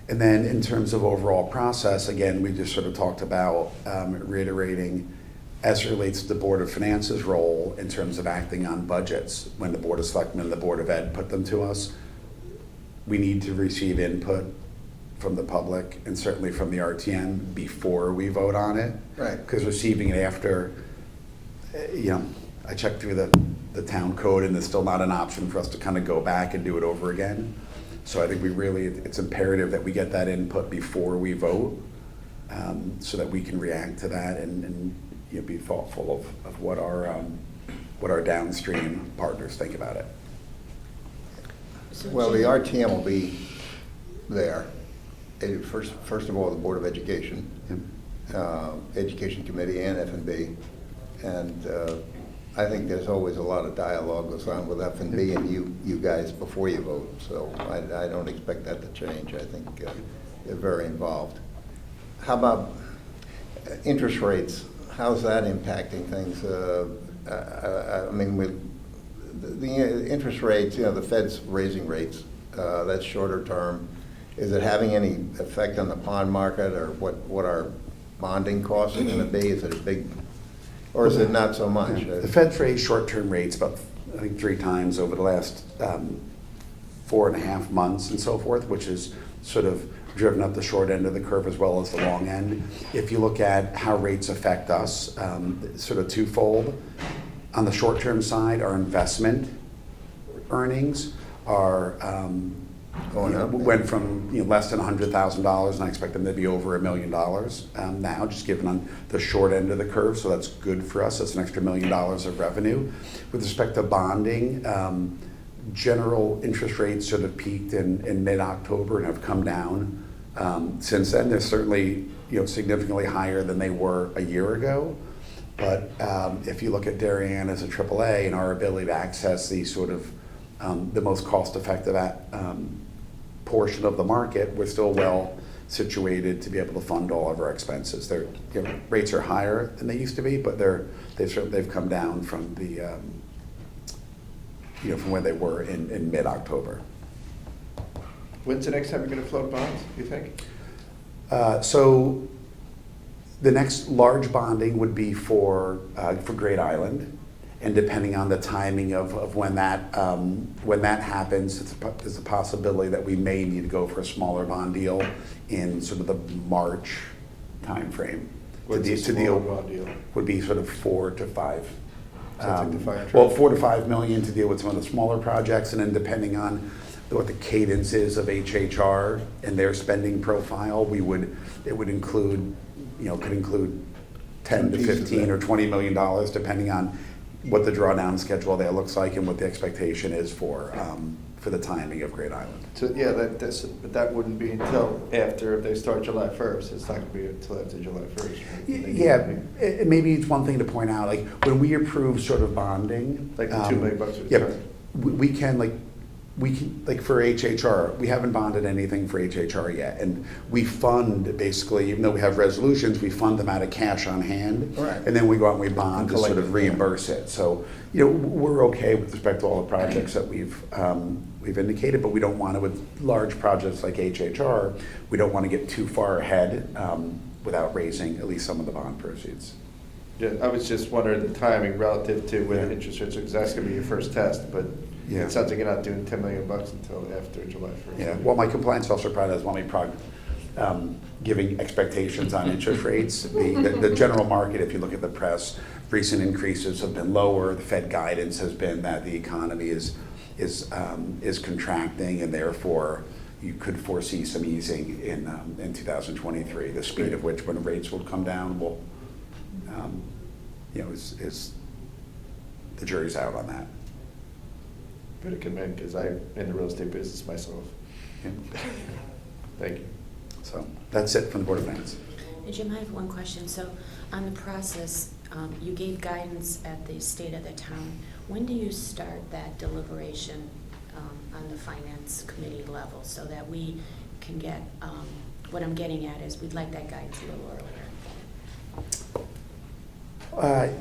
And then in terms of overall process, again, we just sort of talked about reiterating as it relates to the Board of Finance's role in terms of acting on budgets. When the Board of Selectmen and the Board of Ed put them to us, we need to receive input from the public and certainly from the RTM before we vote on it. Right. Because receiving it after, I checked through the town code, and there's still not an option for us to kind of go back and do it over again. So I think it's imperative that we get that input before we vote, so that we can react to that and be thoughtful of what our downstream partners think about it. So Well, the Jim- RTM will be there. First of all, the Board of Education, Education Committee, and F&B. And I think there's always a lot of dialogue goes on with F&B and you guys before you vote. So I don't expect that to change. I think they're very involved. How about interest rates? How's that impacting things? I mean, with the interest rates, the Fed's raising rates. That's shorter term. Is it having any effect on the bond market, or what our bonding costs are going to be? Is it a big, or is it not so much? The Fed's raised short-term rates about, I think, 3 times over the last 4.5 months and so forth, which has sort of driven up the short end of the curve as well as the long end. If you look at how rates affect us, sort of twofold. On the short-term side, our investment earnings are Going up. went from less than $100,000, and I expect them to be over $1 million now, just given on the short end of the curve. So that's good for us. That's an extra $1 million of revenue. With respect to bonding, general interest rates sort of peaked in mid-October and have come down since then. They're certainly significantly higher than they were a year ago. But if you look at Darien as a AAA and our ability to access the sort of the most cost-effective portion of the market, we're still well situated to be able to fund all of our expenses. Their rates are higher than they used to be, but they've come down from the from where they were in mid-October. When's the next time you're going to float bonds, you think? So the next large bonding would be for Great Island. And depending on the timing of when that happens, there's a possibility that we may need to go for a smaller bond deal in sort of the March timeframe. What's a smaller bond deal? Would be sort of 4 to 5. Sounds like the fire truck. Well, 4 to 5 million to deal with some of the smaller projects, and then depending on what the cadence is of HHR and their spending profile, it would include, could include 10 to 15 or $20 million, depending on what the drawdown schedule there looks like and what the expectation is for the timing of Great Island. So, yeah, but that wouldn't be until after, if they start July 1st. It's not going to be until after July 1st. Right? Yeah, maybe it's one thing to point out, like when we approve sort of bonding. Like the $2 million a Yeah, ton. we can, like, we can, like for HHR, we haven't bonded anything for HHR yet. And we fund, basically, even though we have resolutions, we fund them out of cash on hand. Right. And then we go out and we bond to sort Collect of it. reimburse it. So, we're okay with respect to all the projects that we've indicated, but we don't want to, with large projects like HHR, we don't want to get too far ahead without raising at least some of the bond proceeds. Yeah, I was just wondering the timing relative to when Yeah. interest rates, because that's gonna be your first test, but Yeah. it sounds like you're not doing $10 million until after July 1st. Yeah, well, my compliance officer probably doesn't want me giving expectations on interest rates. The general market, if you look at the press, recent increases have been lower. The Fed guidance has been that the economy is contracting, and therefore you could foresee some easing in 2023. The speed of which, when rates will come down, will, is the jury's out on that. Better commend, because I'm in the real estate business myself. Yeah. Thank you. So that's it from the Board of Finance. Hey, Jim, I have one question. So on the process, you gave guidance at the state of the town. When do you start that deliberation on the finance committee level so that we can get, what I'm getting at is we'd like that guidance a little earlier.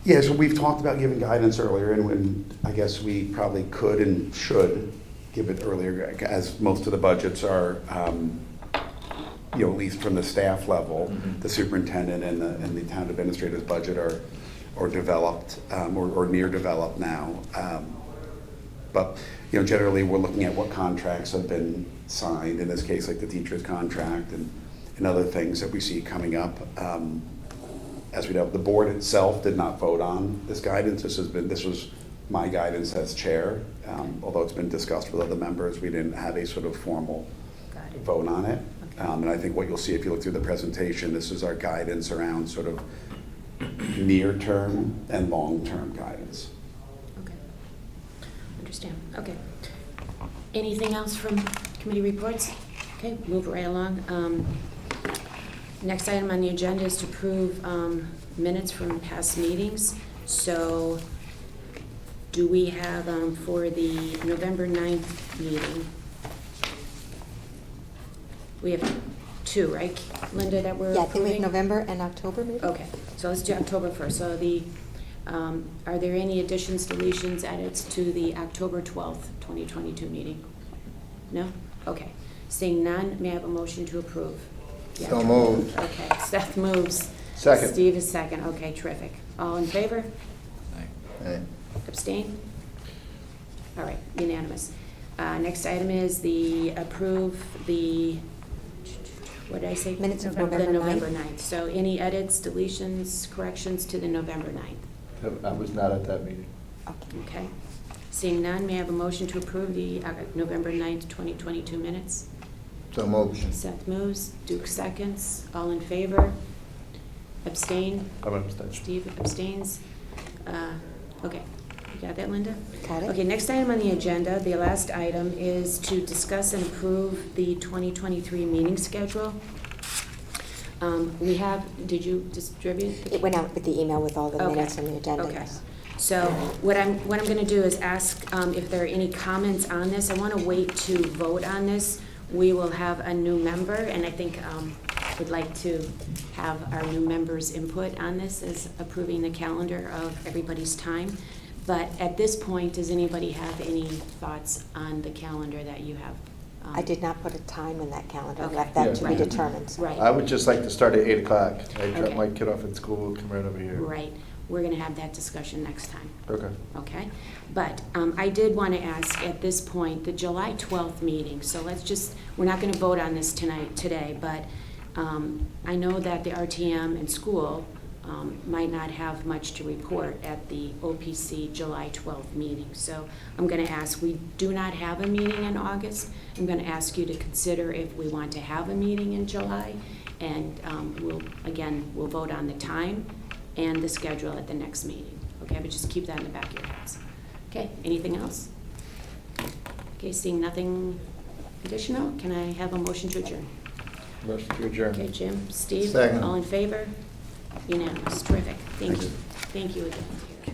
Yeah, so we've talked about giving guidance earlier, and when, I guess we probably could and should give it earlier, as most of the budgets are, at least from the staff level, the superintendent and the town administrator's budget are developed, or near developed now. But, generally, we're looking at what contracts have been signed, in this case, like the teacher's contract and other things that we see coming up. As we know, the board itself did not vote on this guidance. This was my guidance as chair. Although it's been discussed with other members, we didn't have a sort of formal Got it. vote on it. Okay. And I think what you'll see if you look through the presentation, this is our guidance around sort of near-term and long-term guidance. Okay. Understand. Okay. Anything else from committee reports? Okay, move right along. Next item on the agenda is to approve minutes from past meetings. So do we have for the November 9th meeting, we have two, right, Linda, that we're Yeah, I think we have approving? November and October, maybe? Okay, so let's do October first. So are there any additions, deletions, edits to the October 12th, 2022 meeting? No? Okay. Seeing none, may I have a motion to approve? Yeah. So moved. Okay, Seth moves. Second. Steve is second. Okay, terrific. All in favor? Aye. Abstain? All right, unanimous. Next item is approve the, what did I say? Minutes of The November November 9th. 9th. So any edits, deletions, corrections to the November 9th? I was not at that meeting. Okay. Seeing none, may I have a motion to approve the November 9th, 2022 minutes? So moved. Seth moves, Duke seconds. All in favor? Abstain? I'm an abstention. Steve abstains. Okay, you got that, Linda? Got it. Okay, next item on the agenda, the last item, is to discuss and approve the 2023 meeting schedule. Did you distribute? It went out with the email with all the Okay. minutes and the agenda. Okay. yes. So what I'm going to do is ask if there are any comments on this. I want to wait to vote on this. We will have a new member, and I think would like to have our new members' input on this as approving the calendar of everybody's time. But at this point, does anybody have any thoughts on the calendar that you have? I did not put a time in that calendar. I Okay. left that to be Right. determined. so. Right. I would just like to start at 8 o'clock. I drop Okay. my kid off at school, come right over here. Right. We're going to have that discussion next time. Okay. Okay, but I did want to ask at this point, the July 12th meeting, so we're not going to vote on this today, but I know that the RTM and school might not have much to report at the OPC July 12th meeting. So I'm going to ask, we do not have a meeting in August. I'm going to ask you to consider if we want to have a meeting in July, and we'll vote on the time and the schedule at the next meeting. Okay, but just keep that in the back of your heads. Okay, anything else? Okay, seeing nothing additional, can I have a motion to adjourn? Motion to adjourn. Okay, Jim, Steve? Second. All in favor? Unanimous, terrific. Thank Thank you. you. Thank you again.